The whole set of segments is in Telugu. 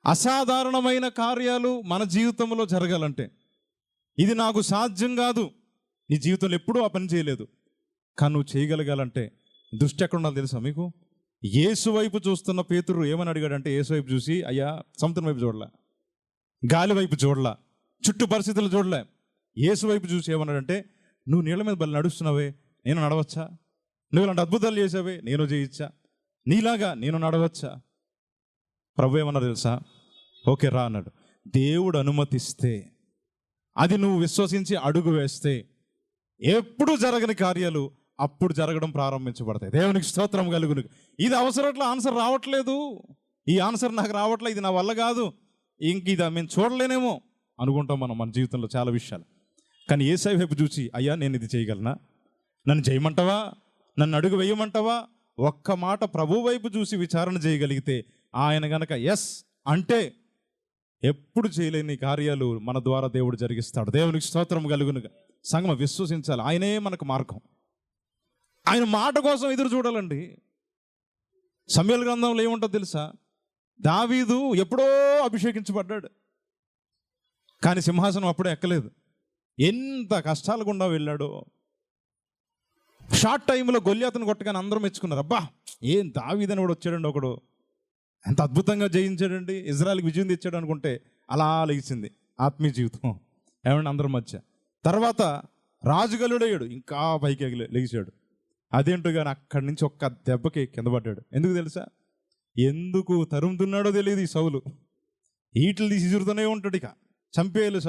అసాధారణమైన కార్యాలు మన జీవితంలో జరగాలంటే ఇది నాకు సాధ్యం కాదు, నీ జీవితంలో ఎప్పుడూ ఆ పని చేయలేదు, కానీ నువ్వు చేయగలగాలంటే దృష్టి ఎక్కడ ఉండాలి తెలుసా మీకు? యేసు వైపు చూస్తున్న పేతురు ఏమని అడిగాడంటే, యేసు వైపు చూసి, అయ్యా సముద్రం వైపు చూడలే, గాలి వైపు చూడలా, చుట్టూ పరిస్థితులు చూడలే, యేసు వైపు చూసి ఏమన్నాడంటే, నువ్వు నీళ్ళ మీద బలి నడుస్తున్నావే, నేను నడవచ్చా? నువ్వు ఇలాంటి అద్భుతాలు చేసావే, నేను చేయొచ్చా? నీలాగా నేను నడవచ్చా? ప్రభు ఏమన్నారు తెలుసా? ఓకే రా అన్నాడు. దేవుడు అనుమతిస్తే, అది నువ్వు విశ్వసించి అడుగు వేస్తే ఎప్పుడు జరగని కార్యాలు అప్పుడు జరగడం ప్రారంభించబడతాయి. దేవునికి స్తోత్రం కలుగును. ఇది అవసరట్లా ఆన్సర్ రావట్లేదు, ఈ ఆన్సర్ నాకు రావట్లేదు, ఇది నా వల్ల కాదు, ఇంక ఇది మేము చూడలేనేమో అనుకుంటాం మనం మన జీవితంలో చాలా విషయాలు. కానీ యేసయ్య వైపు చూసి, అయ్యా నేను ఇది చేయగలనా, నన్ను చేయమంటావా, నన్ను అడుగు వేయమంటావా? ఒక్క మాట ప్రభు వైపు చూసి విచారణ చేయగలిగితే, ఆయన గనక ఎస్ అంటే ఎప్పుడు చేయలేని కార్యాలు మన ద్వారా దేవుడు జరిగిస్తాడు. దేవునికి స్తోత్రం కలుగునుగా. సంగమ విశ్వసించాలి, ఆయనే మనకు మార్గం. ఆయన మాట కోసం ఎదురు చూడాలండి. సమూయేలు గ్రంథంలో ఏముంటుందో తెలుసా? దావీదు ఎప్పుడో అభిషేకించబడ్డాడు, కానీ సింహాసనం అప్పుడే ఎక్కలేదు. ఎంత కష్టాల గుండా వెళ్ళాడో. షార్ట్ టైంలో గొల్యాతును కొట్టగానే అందరూ మెచ్చుకున్నారు. అబ్బా ఏం దావీదని కూడా వచ్చాడండి, ఒకడు ఎంత అద్భుతంగా జయించాడండి, ఇజ్రాయెల్కి విజయం తెచ్చాడు అనుకుంటే అలా లెగిసింది ఆత్మీయ జీవితం. ఏమంటే అందరి మధ్య. తర్వాత రాజుగలుడయ్యాడు, ఇంకా పైకి లెగిసాడు. అదేంటో కానీ అక్కడి నుంచి ఒక్క దెబ్బకి కింద పడ్డాడు. ఎందుకు తెలుసా? ఎందుకు తరుముతున్నాడో తెలియదు ఈ సౌలు. ఈటలు తీసి ఇసురుతూనే ఉంటాడు, ఇక చంపేయాలి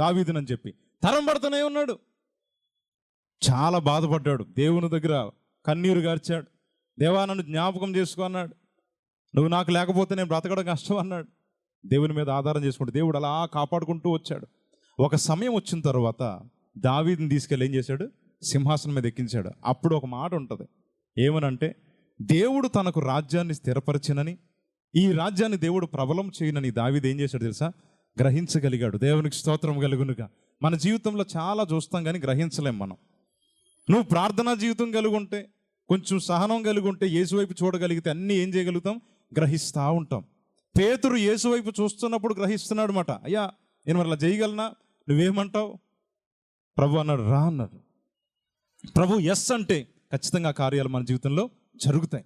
దావీదునని చెప్పి తరం పడుతూనే ఉన్నాడు. చాలా బాధపడ్డాడు, దేవుని దగ్గర కన్నీరు గార్చాడు. దేవా నన్ను జ్ఞాపకం చేసుకో అన్నాడు. నువ్వు నాకు లేకపోతే నేను బ్రతకడం కష్టం అన్నాడు. దేవుని మీద ఆధారం చేసుకుంటూ దేవుడు అలా కాపాడుకుంటూ వచ్చాడు. ఒక సమయం వచ్చిన తర్వాత దావీదుని తీసుకెళ్ళి ఏం చేశాడు? సింహాసనం మీద ఎక్కించాడు. అప్పుడు ఒక మాట ఉంటుంది, ఏమనంటే, దేవుడు తనకు రాజ్యాన్ని స్థిరపరిచినని, ఈ రాజ్యాన్ని దేవుడు ప్రబలం చేయనని దావీదు ఏం చేశాడు తెలుసా? గ్రహించగలిగాడు. దేవునికి స్తోత్రం కలుగునుగా. మన జీవితంలో చాలా చూస్తాం కానీ గ్రహించలేం మనం. నువ్వు ప్రార్థనా జీవితం కలిగి ఉంటే, కొంచెం సహనం కలిగి ఉంటే, యేసు వైపు చూడగలిగితే అన్నీ ఏం చేయగలుగుతాం? గ్రహిస్తూ ఉంటాం. పేతురు యేసు వైపు చూస్తున్నప్పుడు గ్రహిస్తున్నాడు మాట. అయ్యా నేను మరి అలా చేయగలనా, నువ్వేమంటావు? ప్రభు అన్నాడు, రా అన్నాడు. ప్రభు ఎస్ అంటే ఖచ్చితంగా కార్యాలు మన జీవితంలో జరుగుతాయి.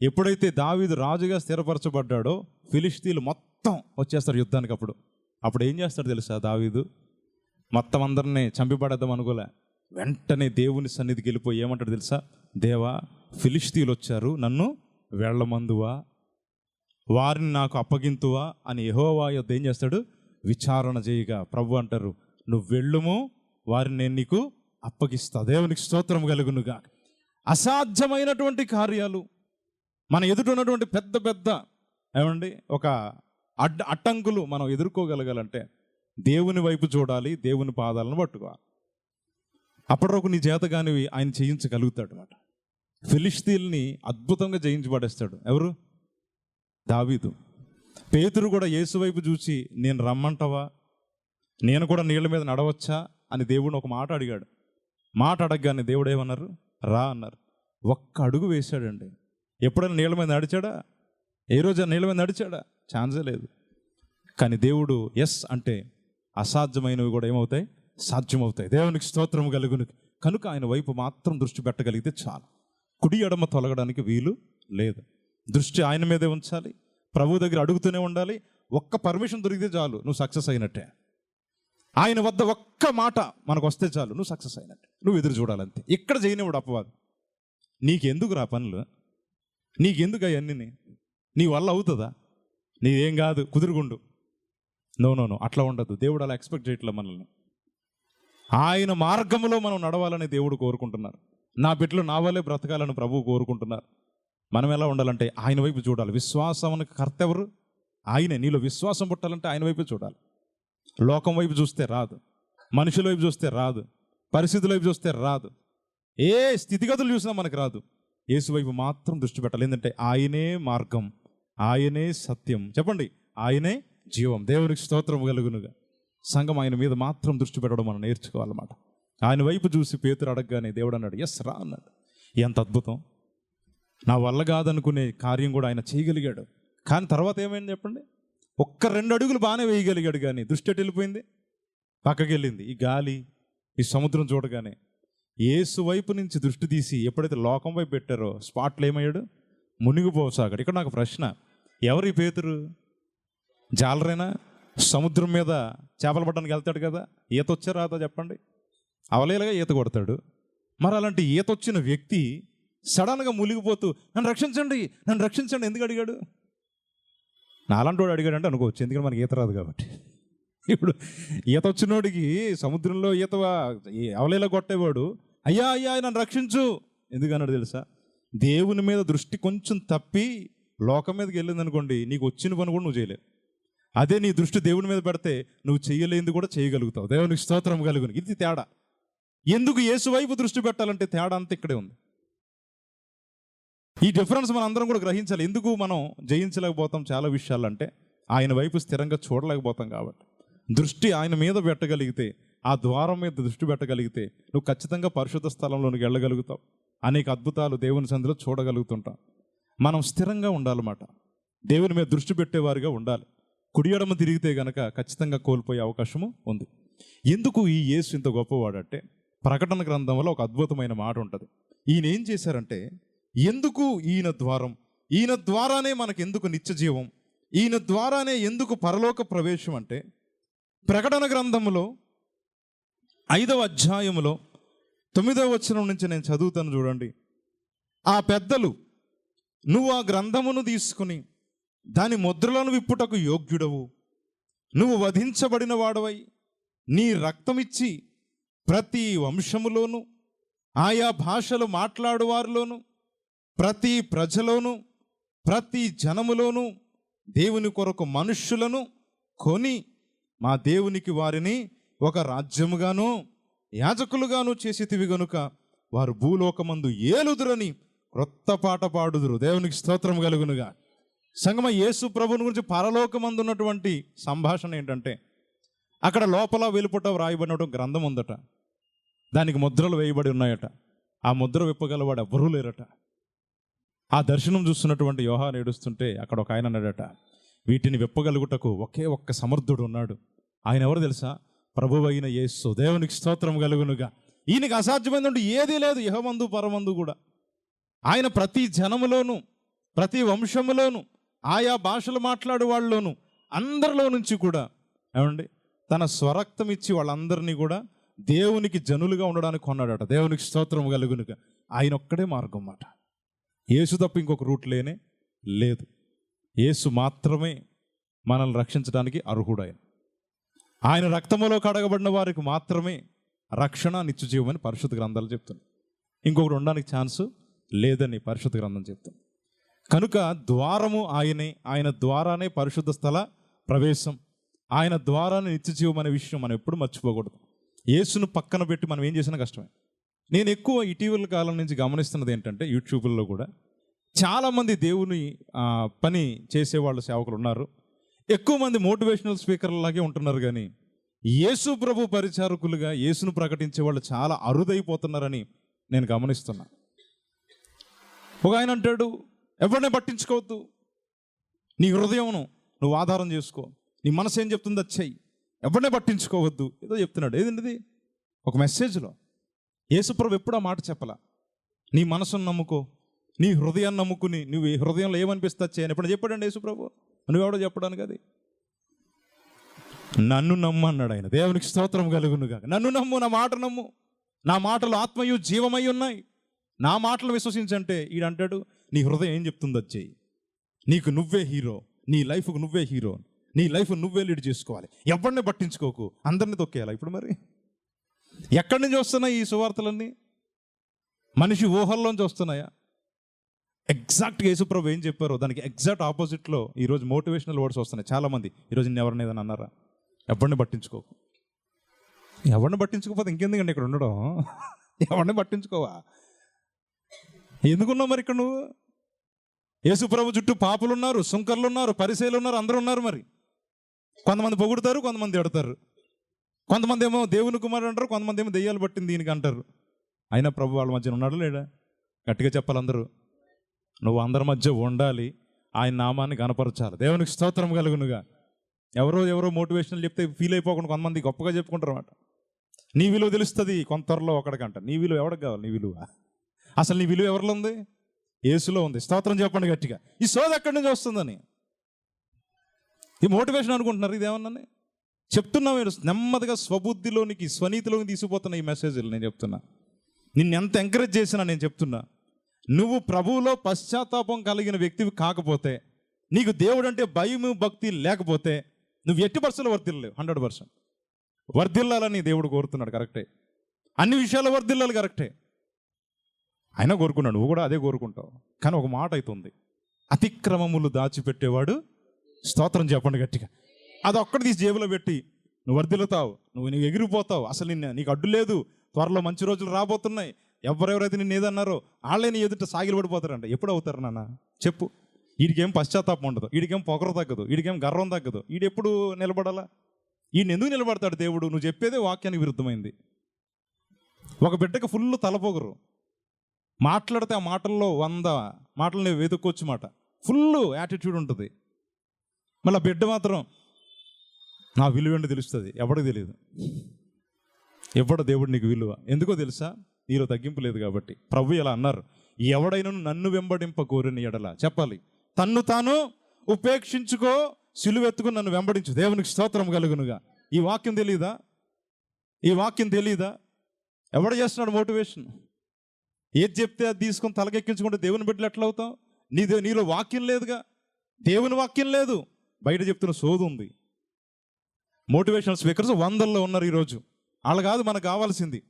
ఎప్పుడైతే దావీదు రాజుగా స్థిరపరచబడ్డాడో ఫిలిష్తీయులు మొత్తం వచ్చేస్తారు యుద్ధానికి. అప్పుడు ఏం చేస్తాడు తెలుసా? దావీదు మొత్తం అందరినీ చంపిపడేద్దాం అనుకోలే, వెంటనే దేవుని సన్నిధికి వెళ్ళిపోయి ఏమంటాడు తెలుసా? దేవా ఫిలిష్తీయులు వచ్చారు, నన్ను వెళ్ళమందువా, వారిని నాకు అప్పగింతువా అని యెహోవా యొద్ద ఏం చేస్తాడు? విచారణ చేయగా ప్రభు అంటారు, నువ్వు వెళ్ళుము, వారిని నేను నీకు అప్పగిస్తా. దేవునికి స్తోత్రం కలుగునుగా. అసాధ్యమైనటువంటి కార్యాలు మన ఎదుట ఉన్నటువంటి పెద్ద పెద్ద ఏమండి ఒక అడ్డంకులు మనం ఎదుర్కోగలగాలంటే దేవుని వైపు చూడాలి, దేవుని పాదాలను పట్టుకోవాలి. అప్పటివరకు నీ చేతగానివి ఆయన చేయించగలుగుతాడు అన్నమాట. ఫిలిష్తీయుల్ని అద్భుతంగా జయించబడేస్తాడు. ఎవరు? దావీదు. పేతురు కూడా యేసు వైపు చూసి, నేను రమ్మంటావా, నేను కూడా నీళ్ళ మీద నడవచ్చా అని దేవుడిని ఒక మాట అడిగాడు. మాట అడగగానే దేవుడు ఏమన్నారు? రా అన్నారు. ఒక్క అడుగు వేశాడండి. ఎప్పుడైనా నీళ్ళ మీద నడిచాడా? ఏ రోజు నీళ్ళ మీద నడిచాడా? ఛాన్సే లేదు. కానీ దేవుడు ఎస్ అంటే అసాధ్యమైనవి కూడా ఏమవుతాయి? సాధ్యమవుతాయి. దేవునికి స్తోత్రం కలుగును. కనుక ఆయన వైపు మాత్రం దృష్టి పెట్టగలిగితే చాలు. కుడి ఎడమ తొలగడానికి వీలు లేదు. దృష్టి ఆయన మీదే ఉంచాలి. ప్రభు దగ్గర అడుగుతూనే ఉండాలి. ఒక్క పర్మిషన్ దొరికితే చాలు, నువ్వు సక్సెస్ అయినట్టే. ఆయన వద్ద ఒక్క మాట మనకు వస్తే చాలు, నువ్వు సక్సెస్ అయినట్టే. నువ్వు ఎదురు చూడాలంతే. ఇక్కడ చేయనివాడు అపవాదం. నీకెందుకు రా పనులు, నీకెందుకు అవన్నీ, నీ వల్ల అవుతుందా, నీదేం కాదు, కుదురుగుండు. నో అట్లా ఉండదు. దేవుడు అలా ఎక్స్పెక్ట్ చేయట్లే మనల్ని. ఆయన మార్గంలో మనం నడవాలని దేవుడు కోరుకుంటున్నారు. నా బిడ్డలు నా వల్లే బ్రతకాలని ప్రభువు కోరుకుంటున్నారు. మనం ఎలా ఉండాలంటే ఆయన వైపు చూడాలి. విశ్వాసానికి కర్త ఎవరు? ఆయనే. నీలో విశ్వాసం పుట్టాలంటే ఆయన వైపు చూడాలి. లోకం వైపు చూస్తే రాదు, మనుషుల వైపు చూస్తే రాదు, పరిస్థితుల వైపు చూస్తే రాదు, ఏ స్థితిగతులు చూసినా మనకు రాదు. యేసు వైపు మాత్రం దృష్టి పెట్టాలి. ఏంటంటే ఆయనే మార్గం, ఆయనే సత్యం, చెప్పండి, ఆయనే జీవం. దేవునికి స్తోత్రం కలుగునుగా. సంఘం ఆయన మీద మాత్రం దృష్టి పెట్టడం మనం నేర్చుకోవాలన్నమాట. ఆయన వైపు చూసి పేతురు అడగగానే దేవుడు అన్నాడు, ఎస్ రా అన్నాడు. ఎంత అద్భుతం! నా వల్ల కాదనుకునే కార్యం కూడా ఆయన చేయగలిగాడు. కానీ తర్వాత ఏమైంది చెప్పండి? ఒక్క 2 అడుగులు బాగానే వేయగలిగాడు, కానీ దృష్టి ఎటు వెళ్ళిపోయింది? పక్కకి వెళ్ళింది. ఈ గాలి, ఈ సముద్రం చూడగానే యేసు వైపు నుంచి దృష్టి తీసి ఎప్పుడైతే లోకం వైపు పెట్టారో స్పాట్లో ఏమయ్యాడు? మునిగిపోసాగాడు. ఇక్కడ నాకు ప్రశ్న, ఎవరి పేతురు? జాలరైనా? సముద్రం మీద చేపలు పట్టడానికి వెళ్తాడు కదా, ఈత వచ్చా రాదా చెప్పండి? అవలేలుగా ఈత కొడతాడు. మరి అలాంటి ఈత వచ్చిన వ్యక్తి సడన్గా మునిగిపోతూ నన్ను రక్షించండి, నన్ను రక్షించండి ఎందుకు అడిగాడు? నాలాంటి వాడు అడిగాడు అంటే అనుకోవచ్చు, ఎందుకంటే మనకి ఈత రాదు కాబట్టి. ఇప్పుడు ఈత వచ్చినోడికి సముద్రంలో ఈత అవలేలా కొట్టేవాడు అయ్యా అయ్యా నన్ను రక్షించు ఎందుకన్నాడు తెలుసా? దేవుని మీద దృష్టి కొంచెం తప్పి లోకం మీదకి వెళ్ళింది అనుకోండి, నీకు వచ్చిన పని కూడా నువ్వు చేయలేవు. అదే నీ దృష్టి దేవుని మీద పెడితే నువ్వు చేయలేనిది కూడా చేయగలుగుతావు. దేవునికి స్తోత్రం కలుగును. ఇది తేడా. ఎందుకు యేసు వైపు దృష్టి పెట్టాలంటే తేడా అంతా ఇక్కడే ఉంది. ఈ డిఫరెన్స్ మనం అందరం కూడా గ్రహించాలి. ఎందుకు మనం జయించలేకపోతాం చాలా విషయాలు అంటే ఆయన వైపు స్థిరంగా చూడలేకపోతాం కాబట్టి. దృష్టి ఆయన మీద పెట్టగలిగితే, ఆ ద్వారం మీద దృష్టి పెట్టగలిగితే నువ్వు ఖచ్చితంగా పరిశుద్ధ స్థలంలోనికి వెళ్ళగలుగుతావు. అనేక అద్భుతాలు దేవుని సన్నిధిలో చూడగలుగుతుంటాం. మనం స్థిరంగా ఉండాలన్నమాట. దేవుని మీద దృష్టి పెట్టేవారిగా ఉండాలి. కుడి ఎడమ తిరిగితే గనక ఖచ్చితంగా కోల్పోయే అవకాశము ఉంది. ఎందుకు ఈ యేసు ఇంత గొప్పవాడంటే ప్రకటన గ్రంథంలో ఒక అద్భుతమైన మాట ఉంటుంది. ఈయన ఏం చేశారంటే, ఎందుకు ఈయన ద్వారం, ఈయన ద్వారానే మనకు ఎందుకు నిత్య జీవం, ఈయన ద్వారానే ఎందుకు పరలోక ప్రవేశం అంటే, ప్రకటన గ్రంథంలో 5వ అధ్యాయములో 9వ వచనం నుంచి నేను చదువుతాను చూడండి. ఆ పెద్దలు, నువ్వు ఆ గ్రంథమును తీసుకుని దాని ముద్రలను విప్పుటకు యోగ్యుడవు, నువ్వు వధించబడిన వాడవై నీ రక్తమిచ్చి ప్రతి వంశములోను, ఆయా భాషలు మాట్లాడువారిలోను, ప్రతి ప్రజలోను, ప్రతి జనములోను దేవుని కొరకు మనుష్యులను కొని మా దేవునికి వారిని ఒక రాజ్యముగాను యాజకులుగాను చేసితివి గనుక వారు భూలోకమందు ఏలుదురని క్రొత్త పాట పాడుదురు. దేవునికి స్తోత్రం కలుగునుగా. సంగమ, యేసు ప్రభుని గురించి పరలోకమందు ఉన్నటువంటి సంభాషణ ఏంటంటే, అక్కడ లోపల వెలుపట వ్రాయబడిన గ్రంథం ఉందట, దానికి ముద్రలు వేయబడి ఉన్నాయట. ఆ ముద్ర విప్పగలవాడు ఎవ్వరూ లేరట. ఆ దర్శనం చూస్తున్నటువంటి యోహాను ఏడుస్తుంటే అక్కడ ఒక ఆయన అన్నాడట, వీటిని విప్పగలుగుటకు ఒకే ఒక్క సమర్థుడు ఉన్నాడు. ఆయన ఎవరు తెలుసా? ప్రభువైన యేసు. దేవునికి స్తోత్రం కలుగునుగా. ఈయనకి అసాధ్యమైనటువంటి ఏదీ లేదు, ఇహమందు పరమందు కూడా. ఆయన ప్రతి జనములోను, ప్రతి వంశములోను, ఆయా భాషలు మాట్లాడే వాళ్ళలోను, అందరిలో నుంచి కూడా ఏమండి తన స్వరక్తం ఇచ్చి వాళ్ళందరినీ కూడా దేవునికి జనులుగా ఉండడానికి కొన్నాడట. దేవునికి స్తోత్రం కలుగునుగా. ఆయన ఒక్కడే మార్గం అన్నమాట. యేసు తప్ప ఇంకొక రూట్ లేనే లేదు. యేసు మాత్రమే మనల్ని రక్షించడానికి అర్హుడు. ఆయన రక్తములో కడగబడిన వారికి మాత్రమే రక్షణ, నిత్య జీవమని పరిశుద్ధ గ్రంథాలు చెప్తుంది. ఇంకొకటి ఉండడానికి ఛాన్సు లేదని పరిశుద్ధ గ్రంథం చెప్తుంది. కనుక ద్వారము ఆయనే, ఆయన ద్వారానే పరిశుద్ధ స్థల ప్రవేశం, ఆయన ద్వారానే నిత్య జీవం అనే విషయం మనం ఎప్పుడు మర్చిపోకూడదు. యేసును పక్కన పెట్టి మనం ఏం చేసినా కష్టమే. నేను ఎక్కువ ఇటీవల కాలం నుంచి గమనిస్తున్నది ఏంటంటే, యూట్యూబ్లో కూడా చాలామంది దేవుని పని చేసేవాళ్ళు సేవకులు ఉన్నారు. ఎక్కువ మంది మోటివేషనల్ స్పీకర్లాగే ఉంటున్నారు, కానీ యేసు ప్రభు పరిచారకులుగా యేసును ప్రకటించే వాళ్ళు చాలా అరుదైపోతున్నారని నేను గమనిస్తున్నా. ఒక ఆయన అంటాడు, ఎవరిని పట్టించుకోవద్దు, నీ హృదయమును నువ్వు ఆధారం చేసుకో, నీ మనసు ఏం చెప్తుందో అది చెయ్యి, ఎవరిని పట్టించుకోవద్దు ఏదో చెప్తున్నాడు. ఏదండి ఒక మెసేజ్లో? యేసుప్రభు ఎప్పుడు ఆ మాట చెప్పలా. నీ మనసును నమ్ముకో, నీ హృదయాన్ని నమ్ముకుని నువ్వు ఈ హృదయంలో ఏమనిపిస్తా చేయని ఎప్పుడు చెప్పాడండి యేసుప్రభు? నువ్వెవడో చెప్పడానికి? అది నన్ను నమ్ము అన్నాడు ఆయన. దేవునికి స్తోత్రం కలుగునుగా. నన్ను నమ్ము, నా మాట నమ్ము, నా మాటలు ఆత్మయు జీవమై ఉన్నాయి, నా మాటలు విశ్వసించంటే ఈడంటాడు నీ హృదయం ఏం చెప్తుందో అది చెయ్యి. నీకు నువ్వే హీరో, నీ లైఫ్కు నువ్వే హీరో, నీ లైఫ్ నువ్వే లీడ్ చేసుకోవాలి, ఎవరిని పట్టించుకోకు, అందరినీ తొక్కేయాలి. ఇప్పుడు మరి ఎక్కడి నుంచి వస్తున్నాయి ఈ సువార్తలన్నీ? మనిషి ఊహల్లోంచి వస్తున్నాయా? ఎగ్జాక్ట్గా యేసుప్రభు ఏం చెప్పారో దానికి ఎగ్జాక్ట్ ఆపోజిట్లో ఈరోజు మోటివేషనల్ వర్డ్స్ వస్తున్నాయి. చాలామంది ఈరోజు నేను ఎవరిని ఏదైనా అన్నారా? ఎవరిని పట్టించుకోకు. ఎవరిని పట్టించుకోకపోతే ఇంకెందుకండి ఇక్కడ ఉండడం? ఎవరిని పట్టించుకోవా? ఎందుకున్నావు మరి ఇక్కడ నువ్వు? యేసుప్రభు చుట్టూ పాపులు ఉన్నారు, సుంకర్లు ఉన్నారు, పరిసయ్యులు ఉన్నారు, అందరూ ఉన్నారు. మరి కొంతమంది పొగుడుతారు, కొంతమంది ఎడతారు, కొంతమంది ఏమో దేవుని కుమారుడు అంటారు, కొంతమంది ఏమో దెయ్యాలు పట్టింది దీనికి అంటారు. అయినా ప్రభు వాళ్ళ మధ్యన ఉన్నాడు లేడా? గట్టిగా చెప్పాలి అందరూ. నువ్వు అందరి మధ్య ఉండాలి, ఆయన నామాన్ని కనపరచాలి. దేవునికి స్తోత్రం కలుగునుగా. ఎవరో మోటివేషనల్ చెప్తే ఫీల్ అయిపోకుండా కొంతమంది గొప్పగా చెప్పుకుంటారు అన్నమాట. నీ విలువ తెలుస్తుంది కొంత త్వరలో ఒకడికంట. నీ విలువ ఎవరికి కావాలి? నీ విలువ అసలు నీ విలువ ఎవరిలో ఉంది? యేసులో ఉంది. స్తోత్రం చెప్పండి గట్టిగా. ఈ సోది ఎక్కడి నుంచి వస్తుందని ఈ మోటివేషన్ అనుకుంటున్నారు. ఇదేమన్నా చెప్తున్నా, మీరు నెమ్మదిగా స్వబుద్ధిలోనికి స్వనీతిలోకి తీసుకుపోతున్నా ఈ మెసేజ్లు. నేను చెప్తున్నా, నిన్ను ఎంత ఎంకరేజ్ చేసినా నేను చెప్తున్నా, నువ్వు ప్రభువులో పశ్చాత్తాపం కలిగిన వ్యక్తివి కాకపోతే, నీకు దేవుడు అంటే భయం భక్తి లేకపోతే నువ్వు ఎట్టి పరిస్థితుల్లో వర్ధిల్లలేవు. 100% వర్ధిల్లాలని దేవుడు కోరుతున్నాడు, కరెక్టే. అన్ని విషయాల్లో వర్ధిల్లాలి, కరెక్టే. ఆయన కోరుకున్నాడు, నువ్వు కూడా అదే కోరుకుంటావు. కానీ ఒక మాట అవుతుంది, అతిక్రమములు దాచిపెట్టేవాడు, స్తోత్రం చెప్పండి గట్టిగా, అది ఒక్కటి తీసి జేబులో పెట్టి నువ్వు వర్ధిల్లుతావు, నువ్వు ఎగిరిపోతావు. అసలు నీకు అడ్డు లేదు. త్వరలో మంచి రోజులు రాబోతున్నాయి. ఎవరెవరైతే నిన్ను ఏదన్నారో వాళ్ళే నీ ఎదుట సాగిలు పడిపోతారంట. ఎప్పుడు అవుతారు నాన్న చెప్పు? వీడికేం పశ్చాత్తాపం ఉండదు, వీడికేం పొగరు తగ్గదు, వీడికేం గర్వం తగ్గదు. వీడు ఎప్పుడు నిలబడాలా? వీడిని ఎందుకు నిలబడతాడు దేవుడు? నువ్వు చెప్పేదే వాక్యానికి విరుద్ధమైంది. ఒక బిడ్డకి ఫుల్ తలపొగరు, మాట్లాడితే ఆ మాటల్లో 100 మాటలు నువ్వు వెతుక్కోవచ్చు మాట, ఫుల్ యాటిట్యూడ్ ఉంటుంది. మళ్ళీ ఆ బిడ్డ మాత్రం నా విలువ ఏంటో తెలుస్తుంది, ఎవడికి తెలియదు. ఎవడో దేవుడు నీకు విలువ ఎందుకో తెలుసా? నీలో తగ్గింపు లేదు కాబట్టి. ప్రభు ఇలా అన్నారు, ఎవడైనా నన్ను వెంబడింప కోరిన ఎడల, చెప్పాలి, తన్ను తాను ఉపేక్షించుకో, సిలువెత్తుకుని నన్ను వెంబడించు. దేవునికి స్తోత్రం కలుగునుగా. ఈ వాక్యం తెలియదా? ఈ వాక్యం తెలియదా? ఎవడు చేస్తున్నాడు మోటివేషన్? ఏది చెప్తే అది తీసుకొని తలకెక్కించుకుంటే దేవుని బిడ్డలు ఎట్లా అవుతావు? నీలో వాక్యం లేదుగా, దేవుని వాక్యం లేదు, బయట చెప్తున్న సోదు ఉంది. మోటివేషనల్ స్పీకర్స్ 100లో ఉన్నారు ఈరోజు. వాళ్ళు కాదు మనకు కావాల్సింది,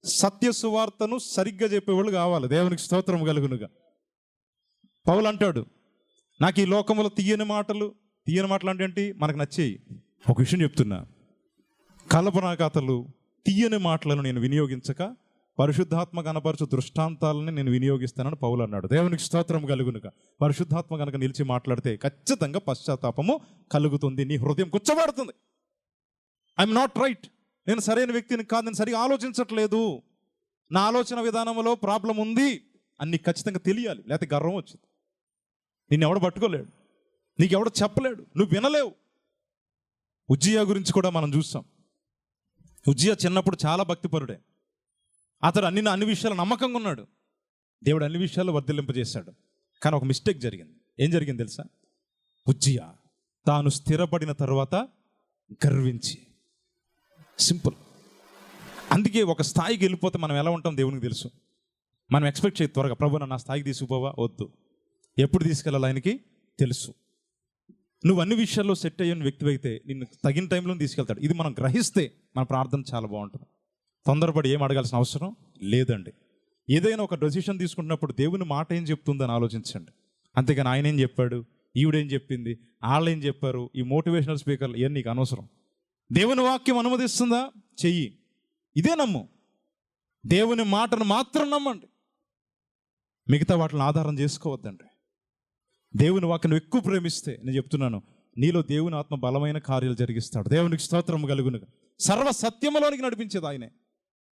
సత్య సువార్తను సరిగ్గా చెప్పేవాళ్ళు కావాలి. దేవునికి స్తోత్రం కలుగునుగా. పౌలు అంటాడు, నాకు ఈ లోకంలో తీయని మాటలు అంటే ఏంటి? మనకు నచ్చేయి. ఒక విషయం చెప్తున్నా, కల్పనా కథలు తీయని మాటలను నేను వినియోగించక పరిశుద్ధాత్మ కనపరచు దృష్టాంతాలని నేను వినియోగిస్తానని పౌలు అన్నాడు. దేవునికి స్తోత్రం కలుగునుగా. పరిశుద్ధాత్మ కనుక నిలిచి మాట్లాడితే ఖచ్చితంగా పశ్చాత్తాపము కలుగుతుంది, నీ హృదయం కూర్చోబడుతుంది. ఐఎమ్ నాట్ రైట్, నేను సరైన వ్యక్తిని కాదు, నేను సరిగా ఆలోచించట్లేదు, నా ఆలోచన విధానంలో ప్రాబ్లం ఉంది అని నీకు ఖచ్చితంగా తెలియాలి. లేకపోతే గర్వం వచ్చింది. నిన్ను ఎవడు పట్టుకోలేడు, నీకెవడు చెప్పలేడు, నువ్వు వినలేవు. ఉజ్జియా గురించి కూడా మనం చూస్తాం. ఉజ్జియా చిన్నప్పుడు చాలా భక్తిపరుడే. అతడు అన్ని విషయాలు నమ్మకంగా ఉన్నాడు. దేవుడు అన్ని విషయాల్లో వర్ధిల్లింపజేశాడు. కానీ ఒక మిస్టేక్ జరిగింది. ఏం జరిగింది తెలుసా? ఉజ్జియా తాను స్థిరపడిన తర్వాత గర్వించి, సింపుల్. అందుకే ఒక స్థాయికి వెళ్ళిపోతే మనం ఎలా ఉంటాం దేవునికి తెలుసు. మనం ఎక్స్పెక్ట్ చేయ త్వరగా, ప్రభు నా స్థాయికి తీసుకుపోవా? వద్దు. ఎప్పుడు తీసుకెళ్ళాలి ఆయనకి తెలుసు. నువ్వు అన్ని విషయాల్లో సెట్ అయ్యని వ్యక్తి అయితే నిన్ను తగిన టైంలో తీసుకెళ్తాడు. ఇది మనం గ్రహిస్తే మన ప్రార్థన చాలా బాగుంటుంది. తొందరపడి ఏం అడగాల్సిన అవసరం లేదండి. ఏదైనా ఒక డెసిషన్ తీసుకుంటున్నప్పుడు దేవుని మాట ఏం చెప్తుందని ఆలోచించండి. అంతేగాని ఆయన ఏం చెప్పాడు, ఈవిడేం చెప్పింది, వాళ్ళు ఏం చెప్పారు, ఈ మోటివేషనల్ స్పీకర్లు ఇవన్నీ నీకు అనవసరం. దేవుని వాక్యం అనుమతిస్తుందా? చెయ్యి, ఇదే నమ్ము. దేవుని మాటను మాత్రం నమ్మండి, మిగతా వాటిని ఆధారం చేసుకోవద్దండి. దేవుని వాక్యం ఎక్కువ ప్రేమిస్తే, నేను చెప్తున్నాను, నీలో దేవుని ఆత్మ బలమైన కార్యాలు జరిగిస్తాడు. దేవునికి స్తోత్రం కలుగునుగా. సర్వ సత్యములోనికి నడిపించేది ఆయనే.